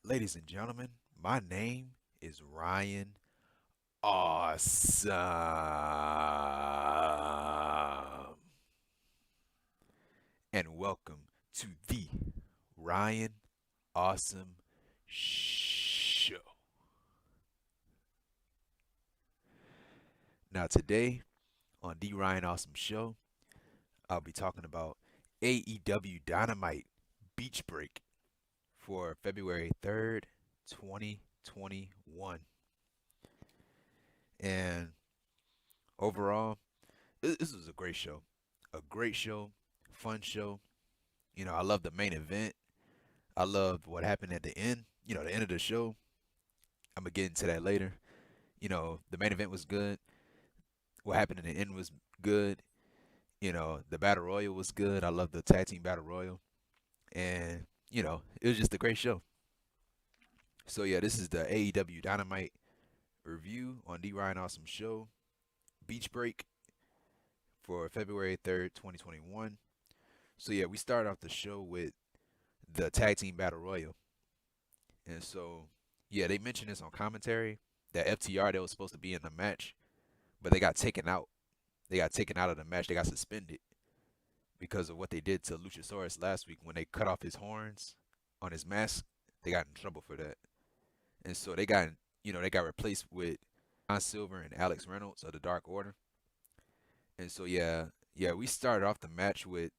Ladies and gentlemen, my name is Ryan Awesome. And welcome to the Ryan Awesome Show. Now, today on the Ryan Awesome Show, I'll be talking about AEW Dynamite Beach Break for February 3rd, 2021. And overall, this was a great show. A great show, fun show. I love the main event. I loved what happened at the end, the end of the show. I'm going to get into that later. The main event was good. What happened in the end was good. The Battle Royal was good. I love the Tag Team Battle Royal. And, it was just a great show. So, yeah, this is the AEW Dynamite review on the Ryan Awesome Show. Beach Break for February 3rd, 2021. So, yeah, we started off the show with the Tag Team Battle Royal. And so, yeah, they mentioned this on commentary that FTR, they was supposed to be in the match, but they got taken out. They got taken out of the match. They got suspended because of what they did to Luchasaurus last week when they cut off his horns on his mask. They got in trouble for that. And so they got replaced with John Silver and Alex Reynolds of the Dark Order. And so, yeah, we started off the match with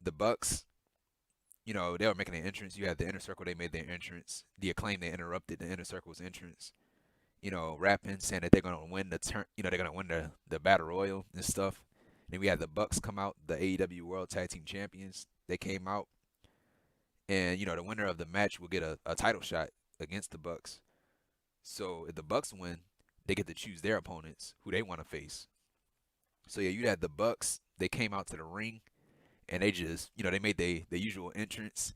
the Bucks. They were making an entrance. You had the Inner Circle, they made their entrance. The Acclaim, they interrupted the Inner Circle's entrance. Rapping, saying that they're gonna win the turn. They're gonna win the Battle Royal and stuff. And then we had the Bucks come out, the AEW World Tag Team Champions. They came out, and the winner of the match will get a title shot against the Bucks. So if the Bucks win, they get to choose their opponents who they want to face. So yeah, you had the Bucks. They came out to the ring, and they just they made the usual entrance,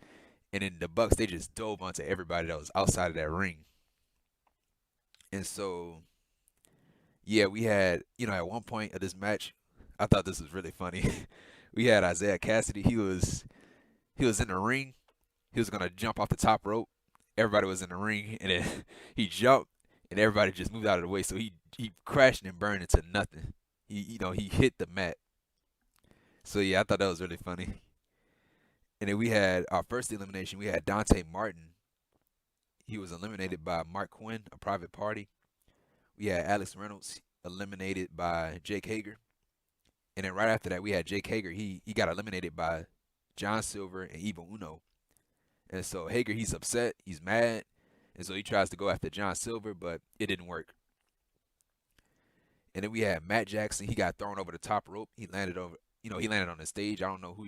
and then the Bucks, they just dove onto everybody that was outside of that ring. And so, yeah, we had, at one point of this match, I thought this was really funny. We had Isaiah Cassidy. He was in the ring. He was gonna jump off the top rope. Everybody was in the ring, and then he jumped, and everybody just moved out of the way. So he crashed and burned into nothing. He hit the mat. So yeah, I thought that was really funny. And then we had our first elimination. We had Dante Martin. He was eliminated by Mark Quinn, a private party. We had Alex Reynolds eliminated by Jake Hager. And then right after that, we had Jake Hager. He got eliminated by John Silver and Evil Uno. And so Hager, he's upset. He's mad. And so he tries to go after John Silver, but it didn't work. And then we had Matt Jackson. He got thrown over the top rope. He landed on the stage. I don't know who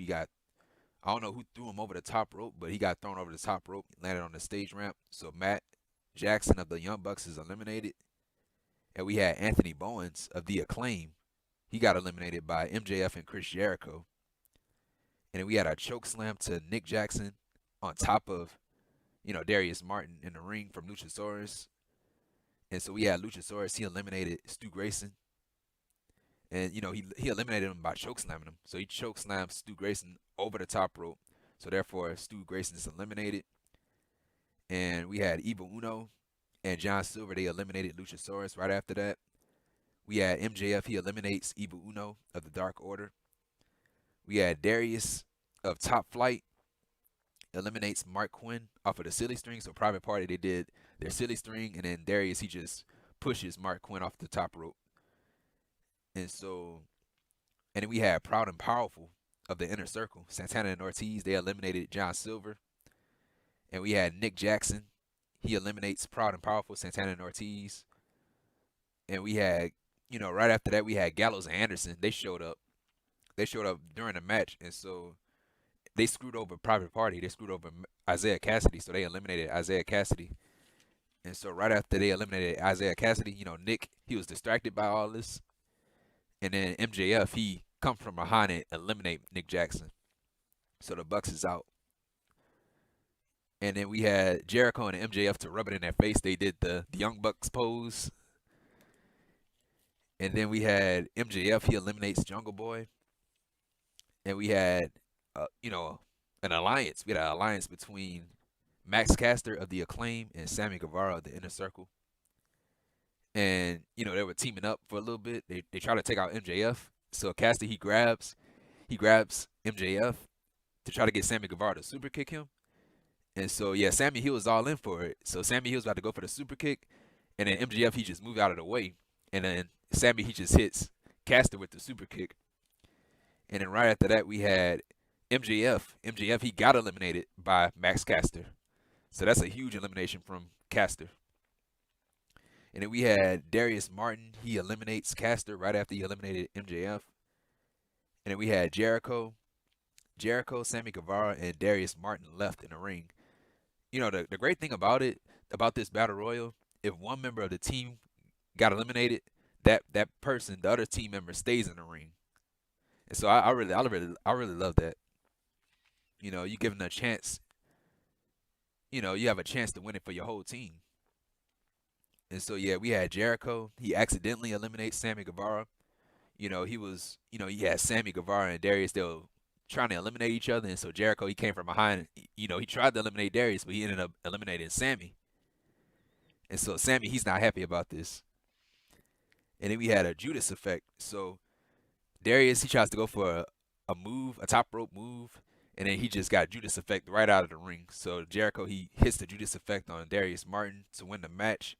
threw him over the top rope, but he got thrown over the top rope, landed on the stage ramp. So Matt Jackson of the Young Bucks is eliminated. And we had Anthony Bowens of the Acclaim. He got eliminated by MJF and Chris Jericho. And then we had a choke slam to Nick Jackson on top of, Darius Martin in the ring from Luchasaurus. And so we had Luchasaurus. He eliminated Stu Grayson. And, he eliminated him by choke slamming him. So he choke slammed Stu Grayson over the top rope. So therefore, Stu Grayson is eliminated. And we had Evil Uno and John Silver. They eliminated Luchasaurus right after that. We had MJF. He eliminates Evil Uno of the Dark Order. We had Darius of Top Flight eliminates Mark Quinn off of the silly string. So private party, they did their silly string. And then Darius, he just pushes Mark Quinn off the top rope. And then we had Proud and Powerful of the Inner Circle. Santana and Ortiz, they eliminated John Silver. And we had Nick Jackson. He eliminates Proud and Powerful, Santana and Ortiz. And we had, right after that, we had Gallows and Anderson. They showed up. They showed up during the match. And so they screwed over Private Party. They screwed over Isaiah Cassidy. So they eliminated Isaiah Cassidy. And so right after they eliminated Isaiah Cassidy, Nick, he was distracted by all this. And then MJF, he come from behind and eliminate Nick Jackson. So the Bucks is out. And then we had Jericho and MJF to rub it in their face. They did the Young Bucks pose. And then we had MJF, he eliminates Jungle Boy. And we had, an alliance. We had an alliance between Max Caster of the Acclaim and Sammy Guevara of the Inner Circle. And, they were teaming up for a little bit. They try to take out MJF. So Caster, he grabs MJF to try to get Sammy Guevara to super kick him. And so, yeah, Sammy, he was all in for it. So Sammy, he was about to go for the super kick. And then MJF, he just moved out of the way. And then Sammy, he just hits Caster with the super kick. And then right after that, we had MJF. MJF, he got eliminated by Max Caster. So that's a huge elimination from Caster. And then we had Darius Martin. He eliminates Caster right after he eliminated MJF. And then we had Jericho, Sammy Guevara, and Darius Martin left in the ring. The great thing about this Battle Royal, if one member of the team got eliminated, that person, the other team member, stays in the ring. And so I really love that. You give them a chance. You have a chance to win it for your whole team. And so, yeah, we had Jericho. He accidentally eliminates Sammy Guevara. He had Sammy Guevara and Darius. They were trying to eliminate each other. And so Jericho, he came from behind. He tried to eliminate Darius, but he ended up eliminating Sammy. And so Sammy, he's not happy about this. And then we had a Judas effect. So Darius, he tries to go for a move, a top rope move. And then he just got Judas effect right out of the ring. So Jericho, he hits the Judas effect on Darius Martin to win the match,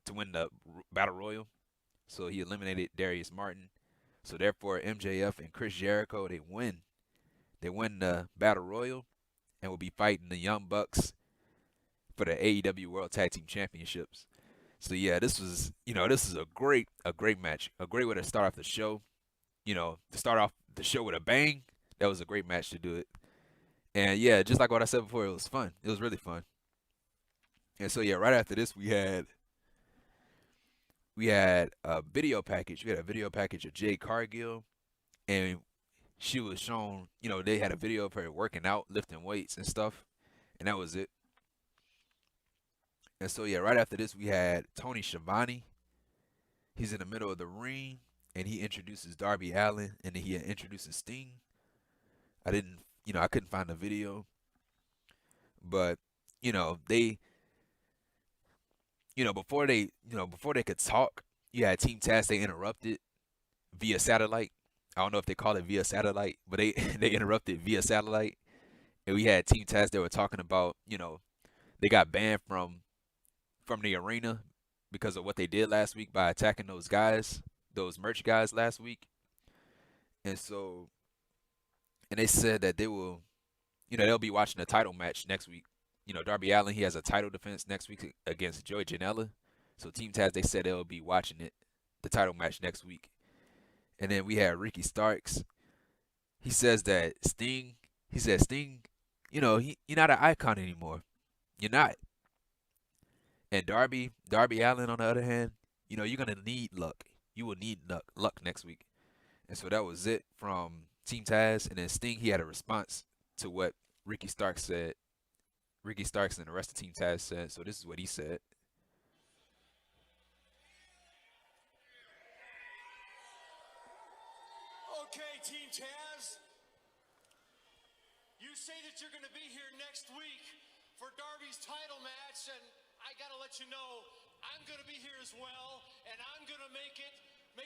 to win the Battle Royal. So he eliminated Darius Martin. So therefore, MJF and Chris Jericho, they win. They win the Battle Royal and will be fighting the Young Bucks for the AEW World Tag Team Championships. So yeah, this is a great match. A great way to start off the show. To start off the show with a bang. That was a great match to do it. And yeah, just like what I said before, it was fun. It was really fun. And so yeah, right after this we had a video package. We had a video package of Jade Cargill, and she was shown, they had a video of her working out, lifting weights and stuff, and that was it. And so yeah, right after this we had Tony Schiavone. He's in the middle of the ring, and he introduces Darby Allin, and then he introduces Sting. I couldn't find the video, but they, before they could talk, you had Team Taz. They interrupted via satellite. I don't know if they call it via satellite, but they they interrupted via satellite, and we had Team Taz. They were talking about, they got banned from the arena because of what they did last week by attacking those merch guys last week, and so. And they said that they will, they'll be watching a title match next week. Darby Allin, he has a title defense next week against Joey Janella. So Team Taz, they said they'll be watching the title match next week. And then we had Ricky Starks. He says that Sting, you're not an icon anymore. You're not. And Darby Allin, on the other hand, you're going to need luck. You will need luck next week. And so that was it from Team Taz. And then Sting, he had a response to what Ricky Starks said. Ricky Starks and the rest of Team Taz said. So this is what he said. Okay, Team Taz. You say that you're going to be here next week for Darby's title match, and I got to let you know I'm going to be here as well, and I'm going to make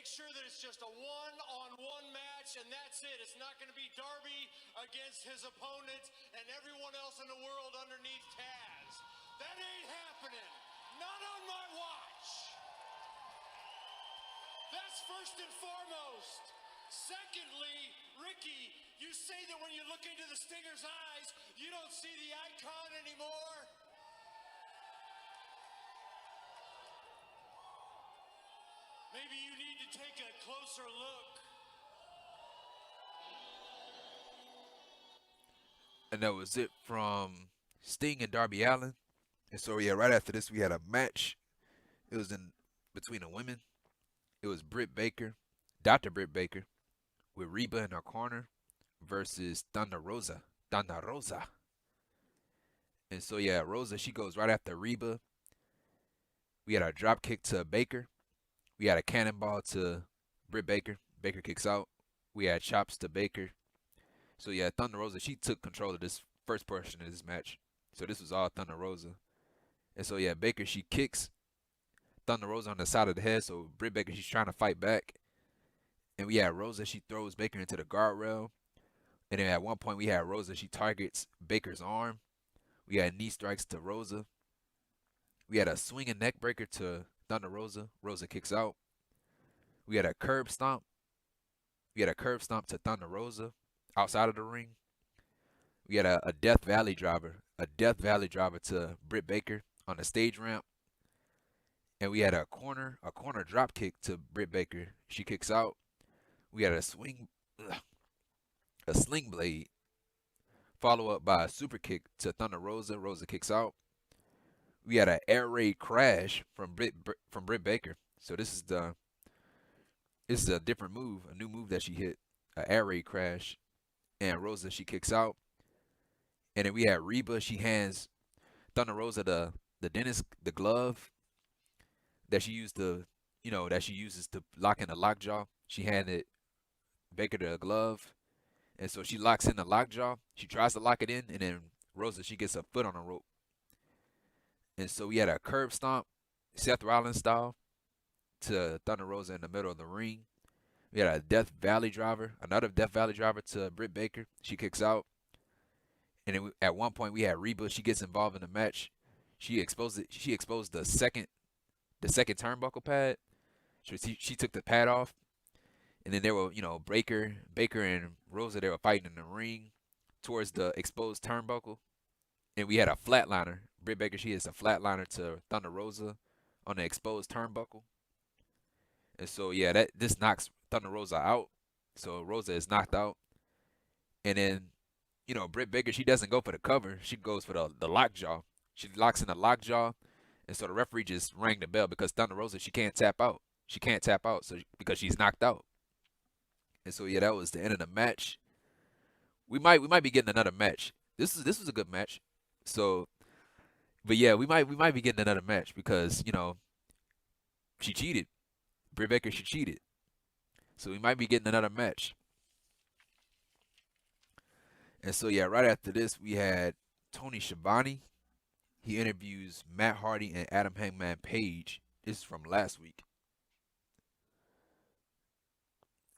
sure that it's just a one-on-one match, and that's it. It's not going to be Darby against his opponent and everyone else in the world underneath Taz. That ain't happening. Not on my watch. That's first and foremost. Secondly, Ricky, you say that when you look into the Stinger's eyes, you don't see the icon anymore. Maybe you need to take a closer look. And that was it from Sting and Darby Allin. And so yeah, right after this we had a match. It was in between the women. It was Dr. Britt Baker, with Reba in her corner versus Thunder Rosa. And so yeah, Rosa, she goes right after Reba. We had a drop kick to Baker. We had a cannonball to Britt Baker. Baker kicks out. We had chops to Baker. So yeah, Thunder Rosa, she took control of this first portion of this match. So this was all Thunder Rosa. And so yeah, Baker she kicks Thunder Rosa on the side of the head. So Britt Baker she's trying to fight back. And we had Rosa she throws Baker into the guardrail. And then at one point we had Rosa she targets Baker's arm. We had knee strikes to Rosa. We had a swinging neck breaker to Thunder Rosa. Rosa kicks out. We had a curb stomp. We had a curb stomp to Thunder Rosa outside of the ring. We had a Death Valley driver. A Death Valley driver to Britt Baker on the stage ramp. And we had a corner drop kick to Britt Baker. She kicks out. We had a sling blade, follow up by a super kick to Thunder Rosa. Rosa kicks out. We had an air raid crash from Britt Baker. So this is a different move, a new move that she hit, an air raid crash, and Rosa she kicks out. And then we had Reba. She hands Thunder Rosa the glove that she used to, that she uses to lock in the lockjaw. She handed Baker the glove, and so she locks in the lockjaw. She tries to lock it in, and then Rosa she gets a foot on the rope. And so we had a curb stomp, Seth Rollins style, to Thunder Rosa in the middle of the ring. We had a Death Valley driver, another Death Valley driver to Britt Baker. She kicks out. And then at one point we had Reba. She gets involved in the match. She exposed the second turnbuckle pad. So she took the pad off. And then there were, Baker and Rosa, they were fighting in the ring towards the exposed turnbuckle. And we had a flatliner. Britt Baker, she hits a flatliner to Thunder Rosa on the exposed turnbuckle. And so, yeah, this knocks Thunder Rosa out. So Rosa is knocked out. And then, Britt Baker, she doesn't go for the cover. She goes for the lockjaw. She locks in the lockjaw. And so the referee just rang the bell because Thunder Rosa, she can't tap out. She can't tap out because she's knocked out. And so, yeah, that was the end of the match. We might be getting another match. This was a good match. So, but yeah, we might be getting another match because she cheated. Britt Baker she cheated. So we might be getting another match. And so yeah, right after this we had Tony Schiavone. He interviews Matt Hardy and Adam Hangman Page. This is from last week.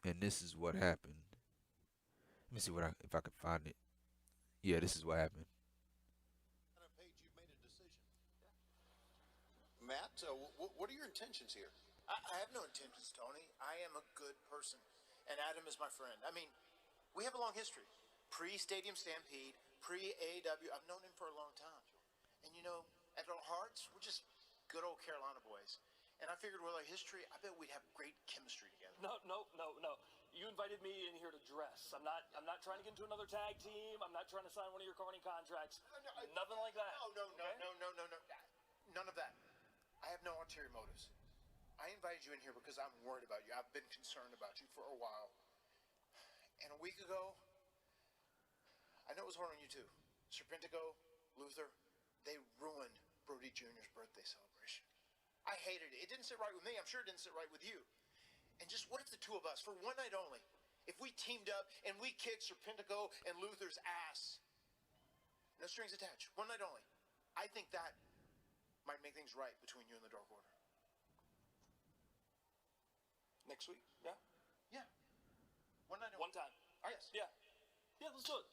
And this is what happened. Let me see if I can find it. Yeah, this is what happened. Page, you've made a decision. Matt, what are your intentions here? I have no intentions, Tony. I am a good person, and Adam is my friend. I mean, we have a long history. Pre-Stadium Stampede, pre-AEW. I've known him for a long time. And at our hearts, we're just good old Carolina boys. And I figured with our history, I bet we'd have great chemistry together. No. You invited me in here to dress. I'm not trying to get into another tag team. I'm not trying to sign one of your carny contracts. Nothing like that. No. None of that. I have no ulterior motives. I invited you in here because I'm worried about you. I've been concerned about you for a while. And a week ago, I know it was hard on you too. Serpentico, Luther, they ruined Brody Jr.'s birthday celebration. I hated it. It didn't sit right with me. I'm sure it didn't sit right with you. And just what if the two of us, for one night only, if we teamed up and we kicked Serpentico and Luther's ass? No strings attached. One night only. I think that might make things right between you and the Dark Order. Next week? Yeah? Yeah. One night only. One time. All right. Yes. Yeah, let's do it.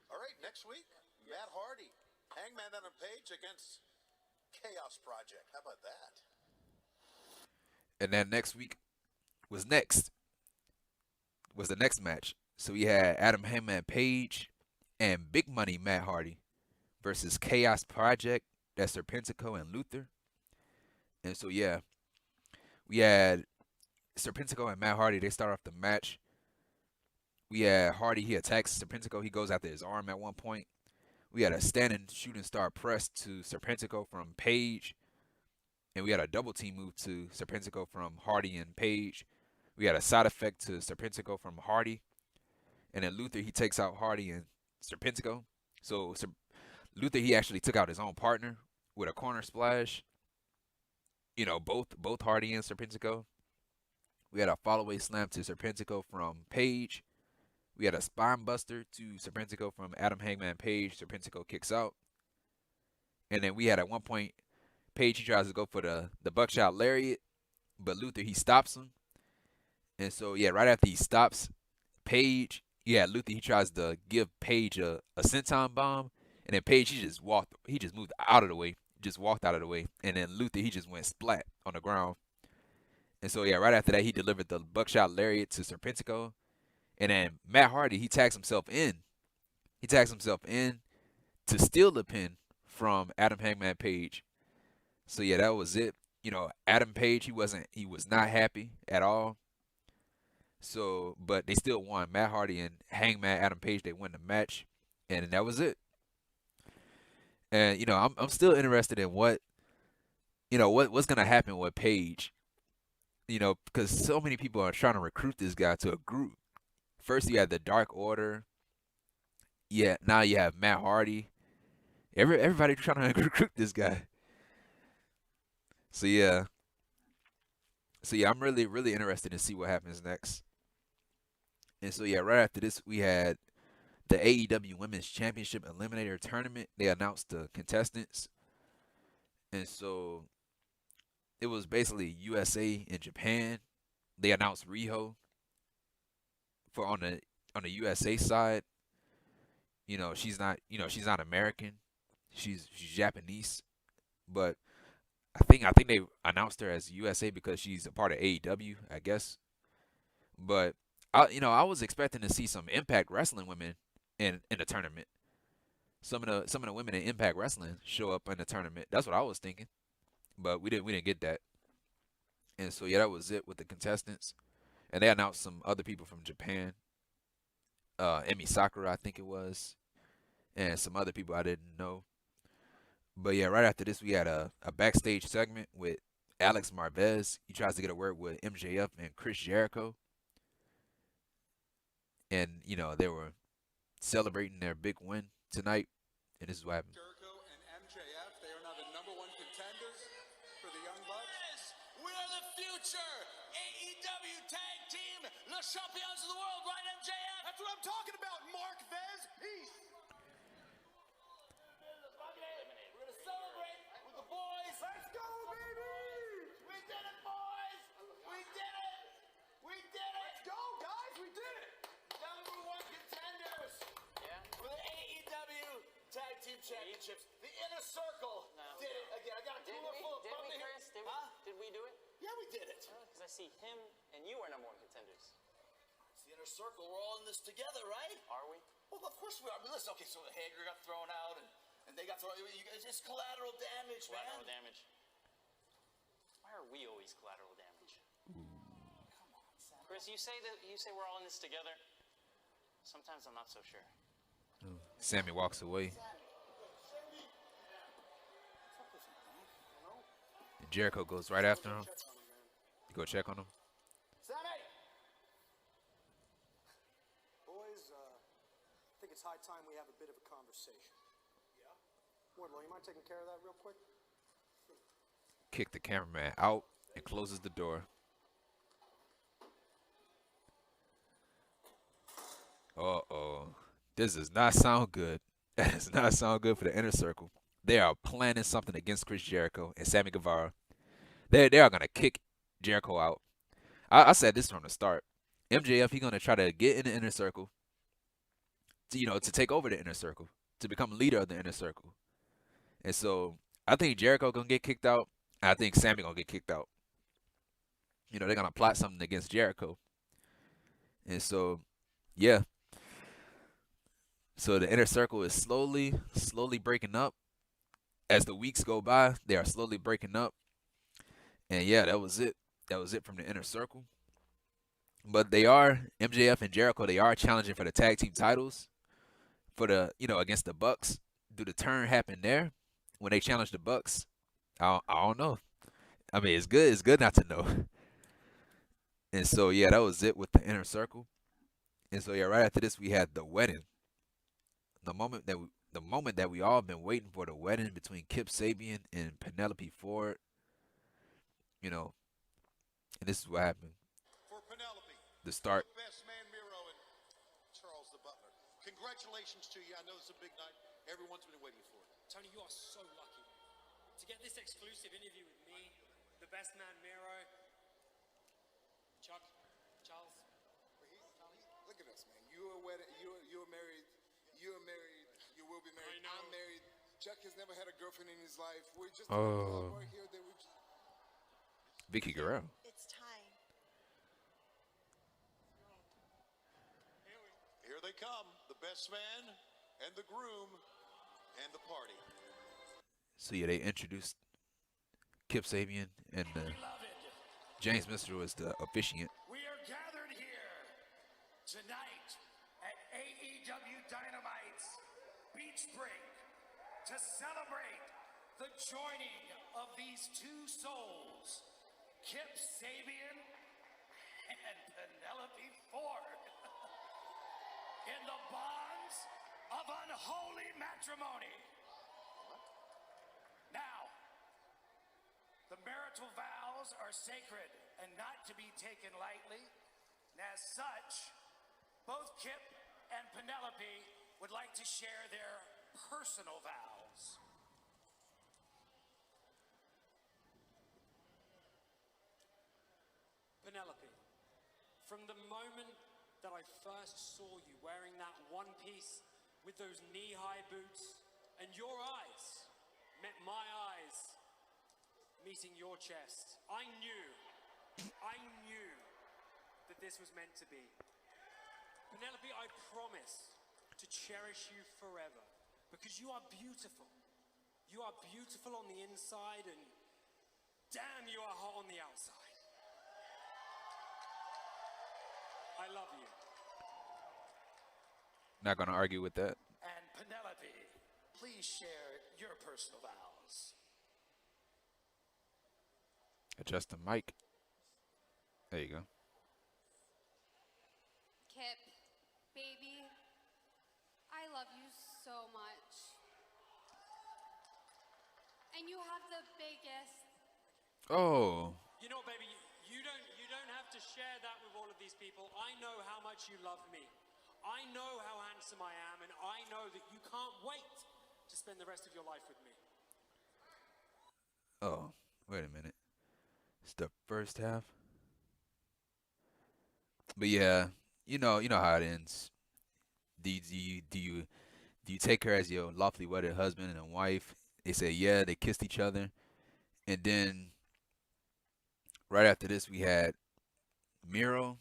All right, next week, Matt Hardy, Hangman Adam Page against Chaos Project. How about that? And then next week was the next match. So we had Adam Hangman Page and Big Money Matt Hardy versus Chaos Project, that's Serpentico and Luther. And so yeah, we had Serpentico and Matt Hardy. They start off the match. We had Hardy. He attacks Serpentico. He goes after his arm at one point. We had a standing shooting star press to Serpentico from Page. And we had a double team move to Serpentico from Hardy and Page. We had a side effect to Serpentico from Hardy. And then Luther, he takes out Hardy and Serpentico. So Luther, he actually took out his own partner with a corner splash. Both Hardy and Serpentico. We had a follow-away slam to Serpentico from Page. We had a spine buster to Serpentico from Adam Hangman Page. Serpentico kicks out. And then we had at one point, Paige, he tries to go for the buckshot lariat, but Luther, he stops him. And so, yeah, right after he stops Paige, yeah, Luther, he tries to give Paige a senton bomb. And then Paige, he just moved out of the way, just walked out of the way. And then Luther, he just went splat on the ground. And so, yeah, right after that, he delivered the buckshot lariat to Serpentico. And then Matt Hardy, he tags himself in. He tags himself in to steal the pin from Adam Hangman Page. So, yeah, that was it. You know, Adam Page, he was not happy at all. So, but they still won. Matt Hardy and Hangman Adam Page, they won the match. And that was it. And, you know, I'm still interested in what's going to happen with Page. You know, because so many people are trying to recruit this guy to a group. First, you had the Dark Order. Yeah, now you have Matt Hardy. Everybody trying to recruit this guy. So yeah, I'm really really interested to see what happens next. And so yeah, right after this, we had the AEW Women's Championship Eliminator Tournament. They announced the contestants, and so it was basically USA and Japan. They announced Riho for on the USA side. You know, she's not American. She's Japanese, but I think they announced her as USA because she's a part of AEW, I guess. But I was expecting to see some Impact Wrestling women in the tournament. Some of the women in Impact Wrestling show up in the tournament. That's what I was thinking, but we didn't get that. And so yeah, that was it with the contestants. And they announced some other people from Japan. Emi Sakura, I think it was, and some other people I didn't know. But yeah, right after this, we had a backstage segment with Alex Marvez. He tries to get a word with MJF and Chris Jericho. And, you know, they were celebrating their big win tonight. And this is what happened. Jericho and MJF, they are now the #1 contenders for the Young Bucks. We are the future AEW tag team, the champions of the world, right, MJF? That's what I'm talking about, Marvez. Peace. We're gonna celebrate with the boys. Let's go, baby! We did it, boys! We did it! We did it! Let's go, guys! We did it! #1 contenders. Yeah. For the AEW Tag Team Championships. The Inner Circle did it again. I got a cooler full of Did we, Chris? Did we do it? Yeah, we did it. Because I see him and you are #1 contenders. It's the Inner Circle. We're all in this together, right? Are we? Well, of course we are. I mean, listen, okay, so Hager got thrown out and they got thrown. It's just collateral damage, Collateral man. damage. Why are we always collateral damage? Come on, Sam. Chris, you say we're all in this together. Sometimes I'm not so sure. Sammy walks away. And Jericho goes right after him. You go check on him. Sammy! Boys, I think it's high time we have a bit of a conversation. Yeah? Wardlow, you mind taking care of that real quick? Kick the cameraman out and closes the door. Uh-oh. This does not sound good. That does not sound good for the Inner Circle. They are planning something against Chris Jericho and Sammy Guevara. They are going to kick Jericho out. I said this from the start. MJF, he's going to try to get in the Inner Circle to take over the Inner Circle, to become leader of the Inner Circle. And so I think Jericho going to get kicked out. And I think Sammy going to get kicked out. You know, they're going to plot something against Jericho. And so, yeah. So the Inner Circle is slowly breaking up. As the weeks go by, they are slowly breaking up. And yeah, that was it. That was it from the Inner Circle. But they are, MJF and Jericho, they are challenging for the tag team titles for against the Bucks. Do the turn happen there when they challenge the Bucks? I don't know. I mean, it's good not to know. And so yeah, that was it with the Inner Circle. And so yeah, right after this we had the wedding. The moment that we all been waiting for, the wedding between Kip Sabian and Penelope Ford. You know, and this is what happened. For Penelope, The start. best man Miro and Charles the Butler. Congratulations to you. I know it's a big night. Everyone's been waiting for it. Tony, you are so lucky. exclusive interview with me, the best man Miro, Chuck, Charles. Look at us, man. You are wedded. You are married. You are married. You will be married. I'm married. Chuck has never had a girlfriend in his life. We're just right here. That we just... Vicky Guerrero. It's time. Here they come, the best man and the groom and the party. So yeah, they introduced Kip Sabian and James Mister was the officiant. We are gathered here tonight at AEW Dynamite's Beach Break to celebrate the joining of these two souls, Kip Sabian and Penelope Ford, in the bonds of unholy matrimony. Now, the marital vows are sacred and not to be taken lightly. And as such, both Kip and Penelope would like to share their personal vows. Penelope, from the moment that I first saw you wearing that one piece with those knee-high boots, and your eyes met my eyes meeting your chest, I knew that this was meant to be. Penelope, I promise to cherish you forever because you are beautiful. You are beautiful on the inside and damn, you are hot on the outside. I love you. Not gonna argue with that. And Penelope, please share your personal vows. Adjust the mic. There you go. Kip, baby, I love you so much. And you have the biggest. Oh. You know, baby, you don't have to share that with all of these people. I know how much you love me. I know how handsome I am, and I know that you can't wait to spend the rest of your life with me. Oh, wait a minute. It's the first half. But yeah, you know how it ends. Do you take her as your lawfully wedded husband and wife? They say yeah. They kissed each other, and then right after this we had Miro.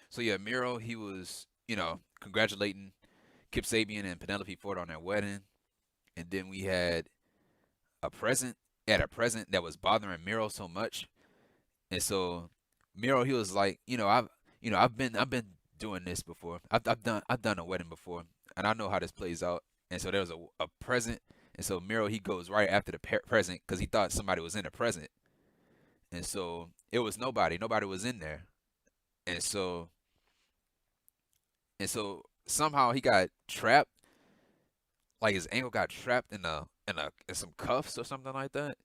So yeah, Miro, he was, congratulating Kip Sabian and Penelope Ford on their wedding. And then we had a present that was bothering Miro so much. And so Miro, he was like, I've been doing this before. I've done a wedding before, and I know how this plays out. And so there was a present, and so Miro, he goes right after the present because he thought somebody was in the present. And so it was nobody. Nobody was in there. And so somehow he got trapped, like his ankle got trapped in some cuffs or something like that.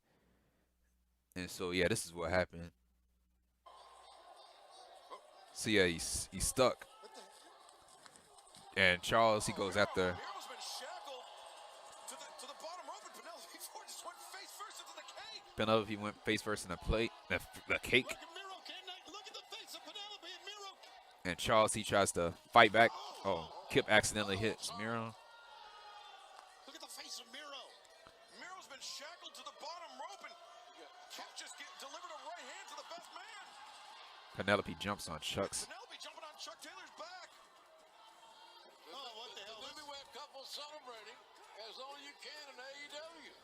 And so yeah, this is what happened. So yeah, he's stuck. And Charles, he goes after. Miro's been shackled to the bottom rope, and Penelope Ford just went face first into the cake. Penelope went face first in the plate, the cake. Look at Miro, look at the face of Penelope and Miro. And Charles, he tries to fight back. Oh, Kip accidentally hits Miro. Look at the face of Miro. Miro's been shackled to the bottom rope, and Kip just delivered a right hand to the best man. Penelope jumps on Chuck's. Penelope jumping on Chuck Taylor's back. Oh, what the hell? The newlywed couple celebrating as only you can in AEW.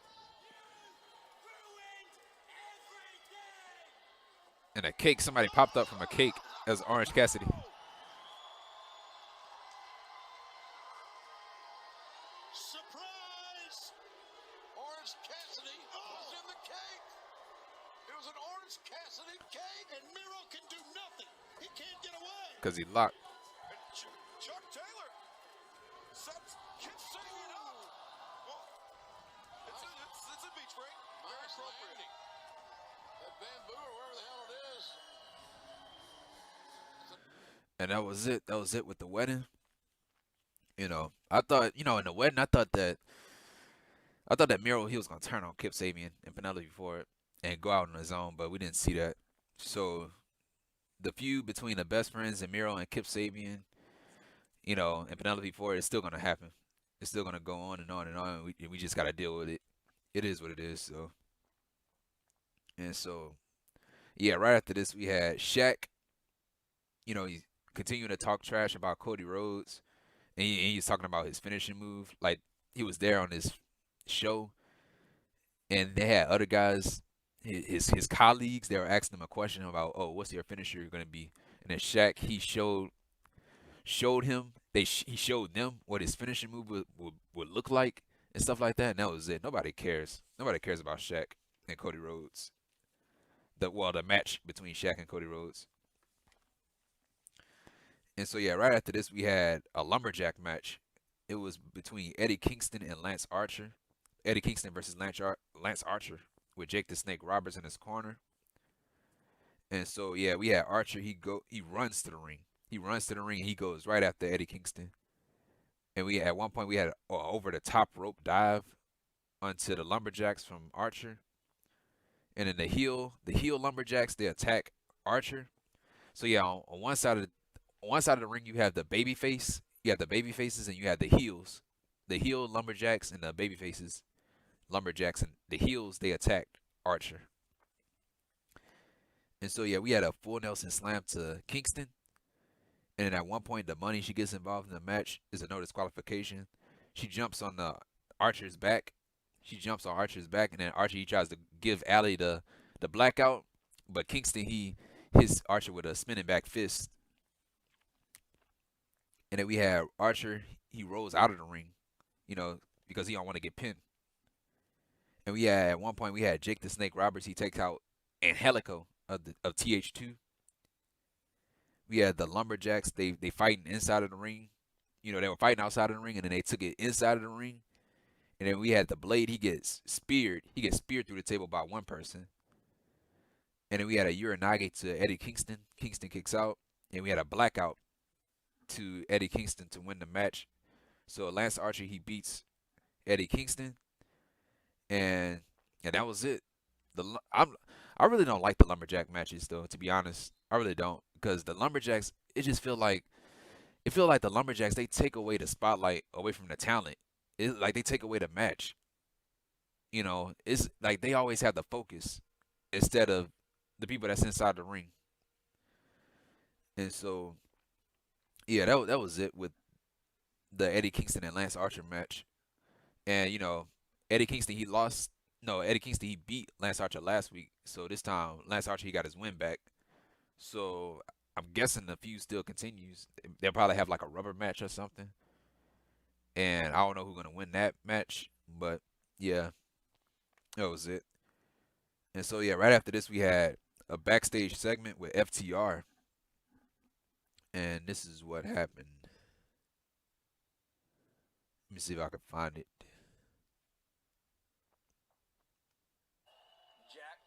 And a cake, somebody popped up from a cake. That was Orange Cassidy. Surprise! Orange Cassidy was in the cake. It was an Orange Cassidy cake, and Miro can do nothing. He can't get away. Because he locked. And Chuck Taylor sets Kip Sabian up. Well, it's a beach break. Very appropriate. That bamboo or wherever the hell it is. And that was it. That was it with the wedding. I thought, in the wedding, I thought that I thought that Miro he was gonna turn on Kip Sabian and Penelope for it and go out on his own, but we didn't see that. So the feud between the best friends and Miro and Kip Sabian, and Penelope for it is still gonna happen. It's still gonna go on and on and on. We just gotta deal with it. It is what it is. So yeah, right after this we had Shaq. He's continuing to talk trash about Cody Rhodes, and he's talking about his finishing move. Like he was there on this show, and they had other guys, his colleagues. They were asking him a question about, oh, what's your finisher gonna be? And then Shaq he showed him. He showed them what his finishing move would look like and stuff like that. And that was it. Nobody cares. Nobody cares about Shaq and Cody Rhodes. The match between Shaq and Cody Rhodes. And so yeah, right after this we had a lumberjack match. It was between Eddie Kingston and Lance Archer. Eddie Kingston versus Lance Archer with Jake the Snake Roberts in his corner. And so yeah, we had Archer. He runs to the ring. He runs to the ring and he goes right after Eddie Kingston. And at one point we had an over the top rope dive onto the lumberjacks from Archer. And then the heel lumberjacks they attack Archer. So yeah, on one side of the ring you have the baby face. You have the baby faces and you have the heels. The heel lumberjacks and the baby faces lumberjacks, and the heels they attacked Archer. And so yeah, we had a full Nelson slam to Kingston. And then at one point the Money she gets involved in the match is a no disqualification. She jumps on Archer's back. And then Archer he tries to give Allie the blackout, but Kingston he hits Archer with a spinning back fist. And then we have Archer, he rolls out of the ring, because he don't want to get pinned. And at one point we had Jake the Snake Roberts, he takes out Angelico of TH2. We had the lumberjacks, they fighting inside of the ring. They were fighting outside of the ring and then they took it inside of the ring. And then we had the Blade, he gets speared through the table by one person. And then we had a Uranage to Eddie Kingston. Kingston kicks out. And we had a blackout to Eddie Kingston to win the match. So Lance Archer he beats Eddie Kingston, and that was it. I really don't like the lumberjack matches though, to be honest. I really don't, because the lumberjacks it feel like the lumberjacks they take away the spotlight away from the talent. It's like they take away the match. It's like they always have the focus instead of the people that's inside the ring. And so yeah, that was it with the Eddie Kingston and Lance Archer match. And Eddie Kingston he lost. No, Eddie Kingston he beat Lance Archer last week. So this time Lance Archer he got his win back. So I'm guessing the feud still continues. They'll probably have like a rubber match or something. And I don't know who's gonna win that match, but yeah, that was it. And so yeah, right after this we had a backstage segment with FTR. And this is what happened. Let me see if I can find it. Jack,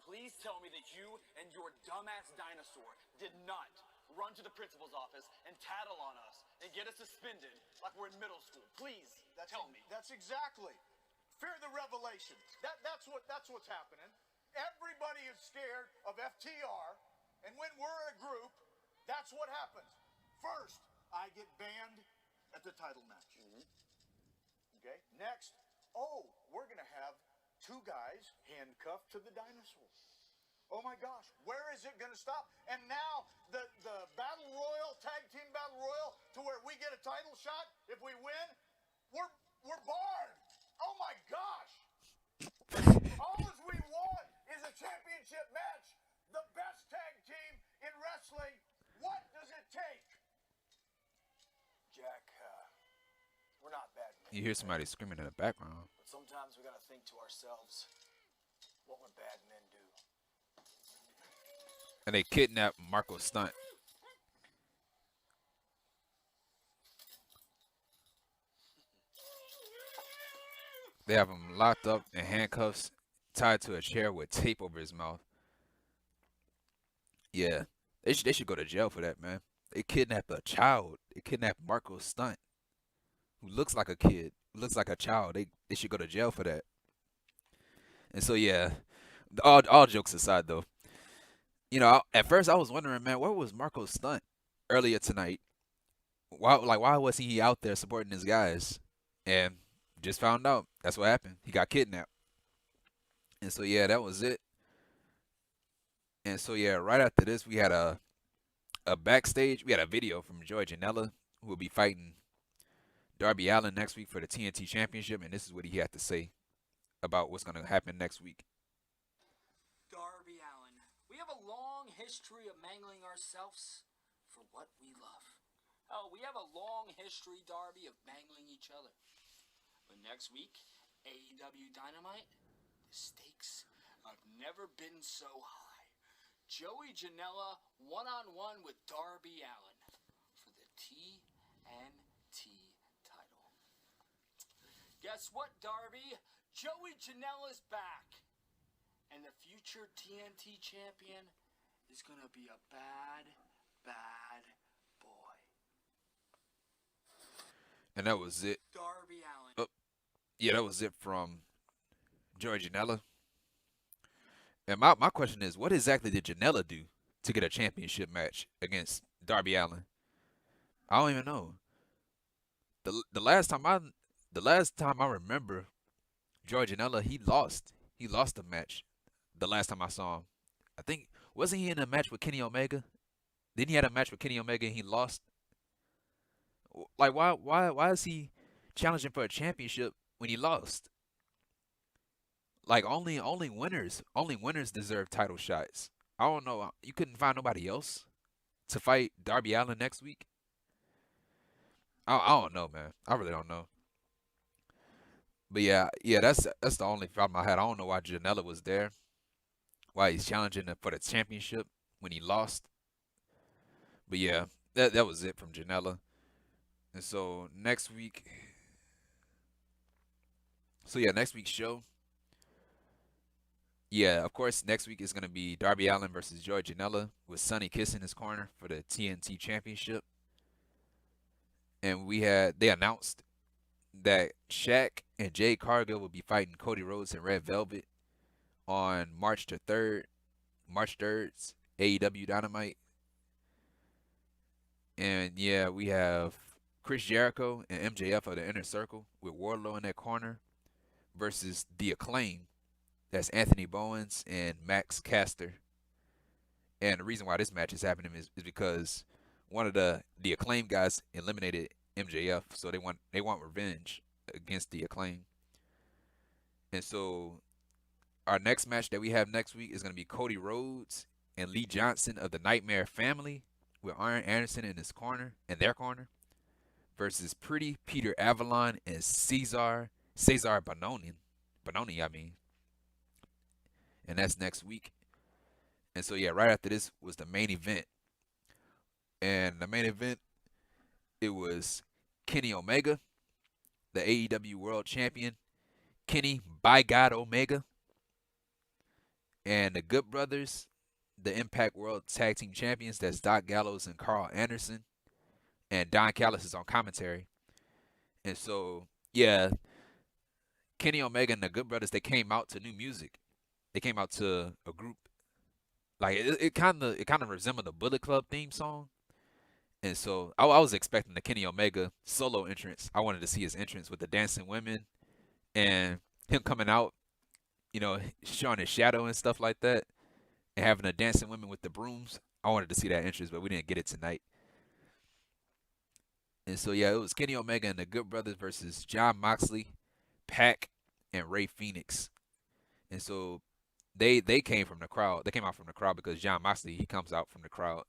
please tell me that you and your dumbass dinosaur did not run to the principal's office and tattle on us and get us suspended like we're in middle school. Please, tell me. That's exactly. Fear the revelation. That's what's happening. Everybody is scared of FTR. And when we're a group, that's what happens. First, I get banned at the title match. Okay? Next, we're going to have two guys handcuffed to the dinosaur. Oh my gosh, where is it going to stop? And now the Battle Royal, Tag Team Battle Royal, to where we get a title shot if we win, we're barred. Oh my gosh. All we want is a championship match. The best tag team in wrestling. What does it take? Jack, we're not bad men. You hear somebody screaming in the background. But sometimes we gotta think to ourselves, what would bad men do? And they kidnap Marco Stunt. They have him locked up in handcuffs, tied to a chair with tape over his mouth. Yeah, they should go to jail for that, man. They kidnapped a child. They kidnapped Marco Stunt who looks like a kid, who looks like a child. They should go to jail for that. And so yeah, all jokes aside though, at first I was wondering, man, where was Marco's stunt earlier tonight? Why wasn't he out there supporting his guys? And just found out that's what happened. He got kidnapped. And so yeah, that was it. And so yeah, right after this we had a backstage. We had a video from Janella, who will be fighting Darby Allin next week for the TNT Championship, and this is what he had to say about what's going to happen next week. Darby Allin, we have a long history of mangling ourselves for what we love. Oh, we have a long history, Darby, of mangling each other. But next week, AEW Dynamite, the stakes have never been so high. Joey Janella one-on-one with Darby Allin for the TNT title. Guess what, Darby? Joey Janella's back. And the future TNT champion is going to be a bad, bad boy. And that was it. Darby Allin. Oh, yeah, that was it from Joey Janella. And my question is, what exactly did Janella do to get a championship match against Darby Allin? I don't even know. The last time I remember Joey Janella, he lost. He lost the match. The last time I saw him, I think wasn't he in a match with Kenny Omega? Then he had a match with Kenny Omega and he lost. Like why is he challenging for a championship when he lost? Like only winners deserve title shots. I don't know. You couldn't find nobody else to fight Darby Allin next week. I don't know, man. I really don't know. But yeah, that's the only problem I had. I don't know why Janella was there. Why he's challenging for the championship when he lost. But yeah, that was it from Janella. And so next week. So yeah, next week's show. Yeah, of course, next week is going to be Darby Allin versus Joey Janella with Sonny Kiss in his corner for the TNT Championship. And they announced that Shaq and Jade Cargill will be fighting Cody Rhodes and Red Velvet on March 3rd's AEW Dynamite. And yeah, we have Chris Jericho and MJF of the Inner Circle with Wardlow in their corner versus The Acclaim. That's Anthony Bowens and Max Caster. And the reason why this match is happening is because one of the Acclaim guys eliminated MJF, so they want revenge against The Acclaim. And so our next match that we have next week is going to be Cody Rhodes and Lee Johnson of the Nightmare Family with Arn Anderson in their corner versus Pretty Peter Avalon and Cesar Bononi. And that's next week. And so yeah, right after this was the main event. And the main event, it was Kenny Omega, the AEW World Champion, Kenny by God Omega, and the Good Brothers, the Impact World Tag Team Champions. That's Doc Gallows and Carl Anderson, and Don Callis is on commentary. And so yeah, Kenny Omega and the Good Brothers, they came out to new music. They came out to a group, like it kind of resembled the Bullet Club theme song. And so I was expecting the Kenny Omega solo entrance. I wanted to see his entrance with the dancing women and him coming out, showing his shadow and stuff like that, and having the dancing women with the brooms. I wanted to see that entrance, but we didn't get it tonight. And so yeah, it was Kenny Omega and the Good Brothers versus Jon Moxley, Pac, and Rey Fenix. And so they came from the crowd. They came out from the crowd because Jon Moxley, he comes out from the crowd.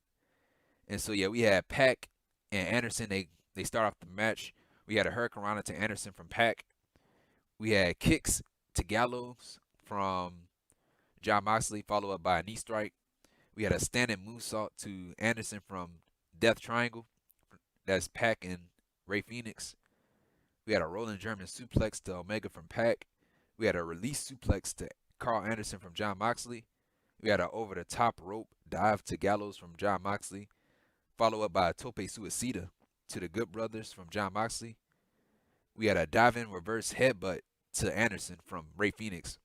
And so yeah, we had Pac and Anderson. They start off the match. We had a Hurricanrana to Anderson from Pac. We had kicks to Gallows from Jon Moxley, followed up by a knee strike. We had a standing moonsault to Anderson from Death Triangle. That's Pac and Rey Fenix. We had a rolling German suplex to Omega from Pac. We had a release suplex to Carl Anderson from Jon Moxley. We had an over-the-top rope dive to Gallows from Jon Moxley, followed up by a tope suicida to the Good Brothers from Jon Moxley. We had a diving reverse headbutt to Anderson from Ray Phoenix.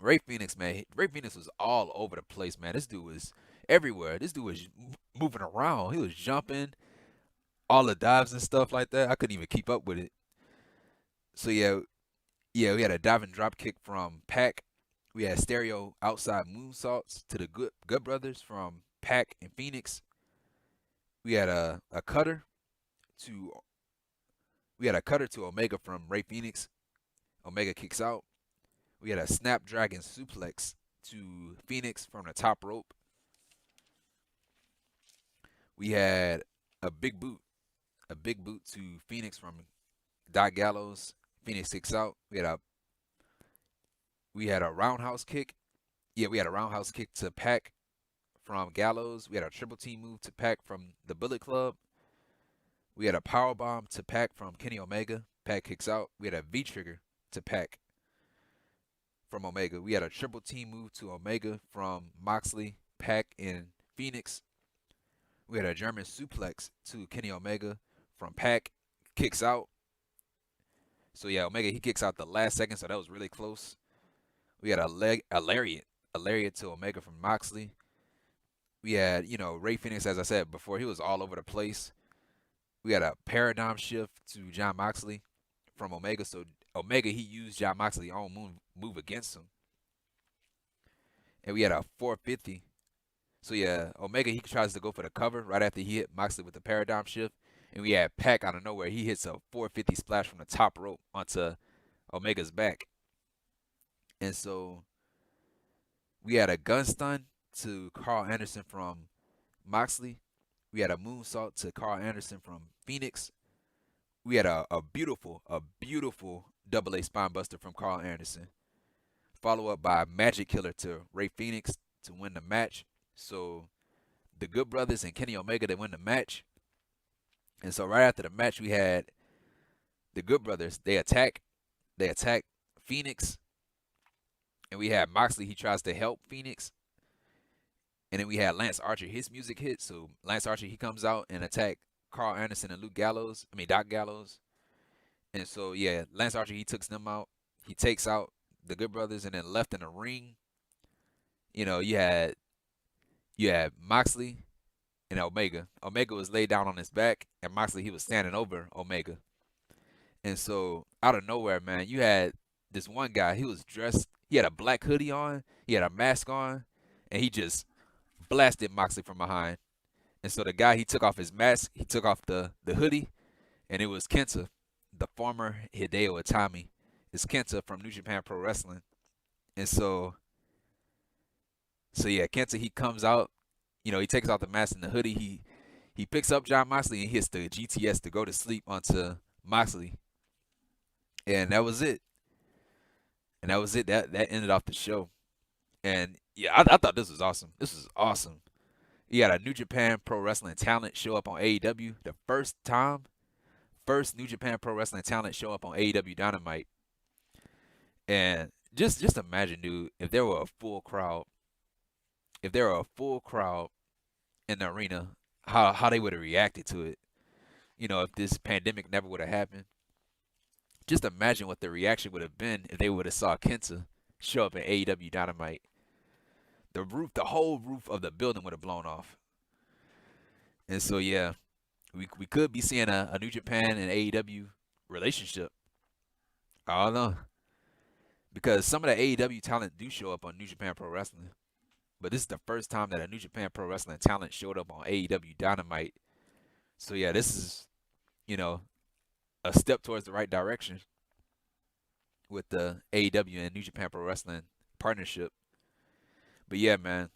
Ray Phoenix, man, Ray Phoenix was all over the place, man. This dude was everywhere. This dude was moving around. He was jumping, all the dives and stuff like that. I couldn't even keep up with it. So yeah, we had a diving drop kick from Pac. We had stereo outside moonsaults to the Good Brothers from Pac and Phoenix. We had a cutter to Omega from Ray Phoenix. Omega kicks out. We had a Snapdragon suplex to Phoenix from the top rope. We had a big boot to Phoenix from Doc Gallows. Phoenix kicks out. We had a roundhouse kick. Yeah, we had a roundhouse kick to Pac from Gallows. We had a triple team move to Pac from the Bullet Club. We had a power bomb to Pac from Kenny Omega. Pac kicks out. We had a V trigger to Pac from Omega. We had a triple team move to Omega from Moxley, Pac, and Phoenix. We had a German suplex to Kenny Omega from Pac. Kicks out. So yeah, Omega, he kicks out the last second, so that was really close. We had a lariat to Omega from Moxley. We had, Ray Phoenix, as I said before, he was all over the place. We had a paradigm shift to John Moxley from Omega. So Omega, he used John Moxley's own move against him. And we had a 450. So yeah, Omega, he tries to go for the cover right after he hit Moxley with the paradigm shift. And we had Pac out of nowhere. He hits a 450 splash from the top rope onto Omega's back. And so we had a gun stun to Carl Anderson from Moxley. We had a moonsault to Carl Anderson from Phoenix. We had a beautiful double A spine buster from Carl Anderson. Follow up by a magic killer to Ray Phoenix to win the match. So the Good Brothers and Kenny Omega, they win the match. And so right after the match, we had the Good Brothers. They attack Phoenix. And we had Moxley, he tries to help Phoenix. And then we had Lance Archer, his music hit. So Lance Archer, he comes out and attack Carl Anderson and Doc Gallows. And so, yeah, Lance Archer, he takes them out. He takes out the Good Brothers, and then left in the ring, you had Moxley and Omega. Omega was laid down on his back, and Moxley, he was standing over Omega. And so, out of nowhere, man, you had this one guy. He was dressed. He had a black hoodie on. He had a mask on, and he just blasted Moxley from behind. And so the guy, he took off his mask. He took off the hoodie, and it was Kenta, the former Hideo Itami. It's Kenta from New Japan Pro Wrestling. And so yeah, Kenta, he comes out. He takes off the mask and the hoodie. He picks up John Moxley and hits the GTS to go to sleep onto Moxley. And that was it. That ended off the show. And yeah, I thought this was awesome. This was awesome. You had a New Japan Pro Wrestling talent show up on AEW. The first New Japan Pro Wrestling talent show up on AEW Dynamite. And just imagine, dude, if there were a full crowd in the arena, how they would have reacted to it. If this pandemic never would have happened. Just imagine what the reaction would have been if they would have saw Kenta show up in AEW Dynamite. The whole roof of the building would have blown off. And so, yeah, we could be seeing a New Japan and AEW relationship. I don't know. Because some of the AEW talent do show up on New Japan Pro Wrestling. But this is the first time that a New Japan Pro Wrestling talent showed up on AEW Dynamite. So, yeah, this is, a step towards the right direction with the AEW and New Japan Pro Wrestling partnership. But yeah, man,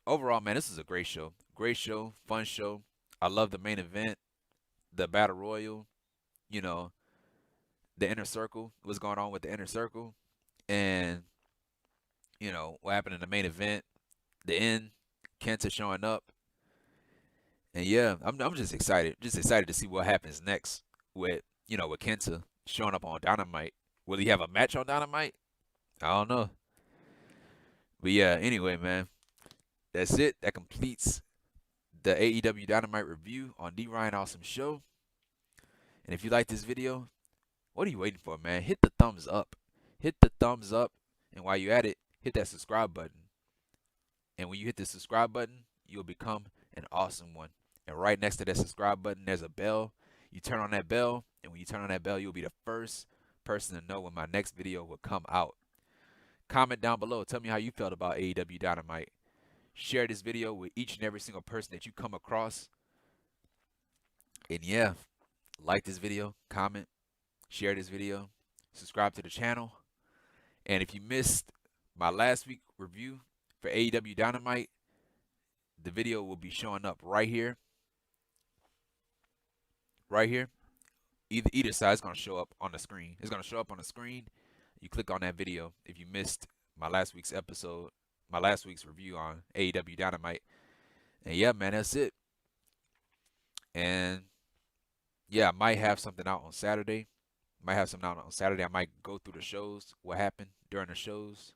overall, man, this is a great show. Great show, fun show. I love the main event, the Battle Royal, the Inner Circle, what's going on with the Inner Circle, and, what happened in the main event, the end, Kenta showing up. And yeah, I'm just excited to see what happens next with Kenta showing up on Dynamite. Will he have a match on Dynamite? I don't know. But yeah, anyway, man, that's it. That completes the AEW Dynamite review on D Ryan Awesome Show. And if you like this video, What are you waiting for, man? Hit the thumbs up. Hit the thumbs up. And while you're at it, hit that subscribe button. And when you hit the subscribe button, you'll become an awesome one. And right next to that subscribe button, there's a bell. You turn on that bell, and when you turn on that bell, you'll be the first person to know when my next video will come out. Comment down below. Tell me how you felt about AEW Dynamite. Share this video with each and every single person that you come across. And yeah, like this video, comment, share this video, subscribe to the channel. And if you missed my last week review for AEW Dynamite, the video will be showing up right here. Right here. Either side is going to show up on the screen. It's going to show up on the screen. You click on that video if you missed my last week's episode, my last week's review on AEW Dynamite. And yeah, man, that's it. And yeah, I might have something out on Saturday. I might go through the shows, what happened during the shows.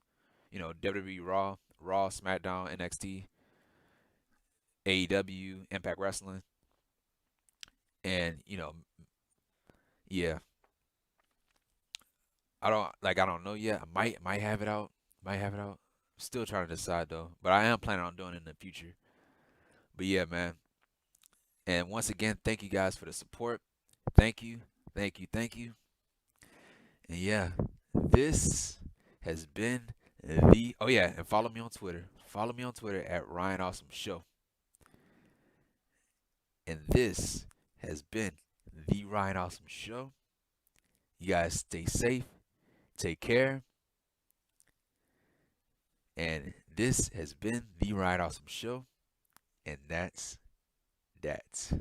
You know, WWE Raw, SmackDown, NXT, AEW, Impact Wrestling. And, you know, yeah. I don't know yet. I might have it out. Still trying to decide though. But I am planning on doing it in the future. But yeah, man. And once again, thank you guys for the support. Thank you. And yeah, this has been the and follow me on Twitter. Follow me on Twitter at Ryan Awesome Show. And this has been the Ryan Awesome Show. You guys stay safe. Take care. And this has been the Ryan Awesome Show. And that's that.